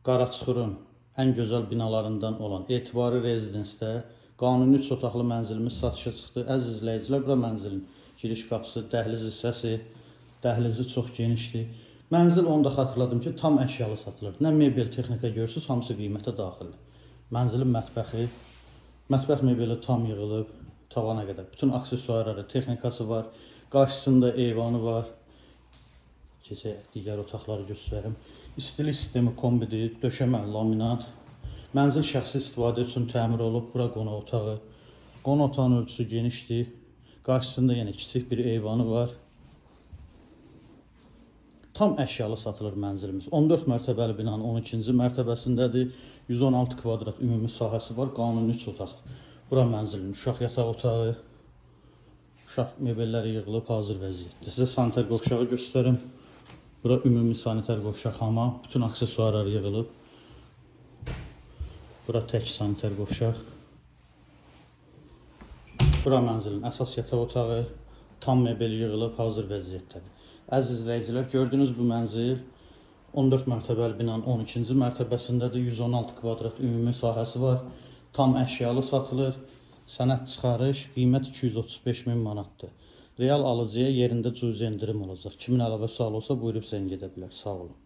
Qaraçuxurun ən gözəl binalarından olan Etibarı Rezidensdə qanuni 3 otaqlı mənzilimiz satışa çıxdı. Əziz izləyicilər, bura mənzilin giriş qapısı, dəhliz hissəsi, dəhlizi çox genişdir. Mənzil, onu da xatırladım ki, tam əşyalı satılır. Nə mebel, texnika görürsünüz, hamısı qiymətə daxildir. Mənzilin mətbəxi, mətbəx mebeli tam yığılıb, tavana qədər. Bütün aksesuarları, texnikası var. Qarşısında eyvanı var. Keçək, digər otaqları göstərim. İstilik sistemi kombidir, döşəmə, laminat. Mənzil şəxsi istifadə üçün təmir olunub. Bura qonaq otağı. Qonaq otağının ölçüsü genişdir. Qarşısında yenə kiçik bir eyvanı var. Tam əşyalı satılır mənzilimiz. 14 mərtəbəli binanın 12-ci mərtəbəsindədir. 116 kvadrat ümumi sahəsi var. Qanuni 3 otaq. Bura mənzilin uşaq yataq otağı. Uşaq mebelləri yığılıb hazır vəziyyətdə. Sizə sanitar qovşağı göstərim. Bura ümumi sanitar qovşaq, hamam. Bütün aksesuarlar yığılıb. Bura tək sanitar qovşaq. Bura mənzilin əsas yataq otağı. Tam mebel yığılıb hazır vəziyyətdədir. Əziz izləyicilər, gördüyünüz bu mənzil 14 mərtəbəli binanın 12-ci mərtəbəsindədir. 116 kvadrat ümumi sahəsi var. Tam əşyalı satılır. Sənəd çıxarış, qiymət 235.000 manatdır. Real alıcıya yerində cüzi endirim olacaq. Kimin əlavə sual olsa buyurub zəng edə bilər. Sağ olun.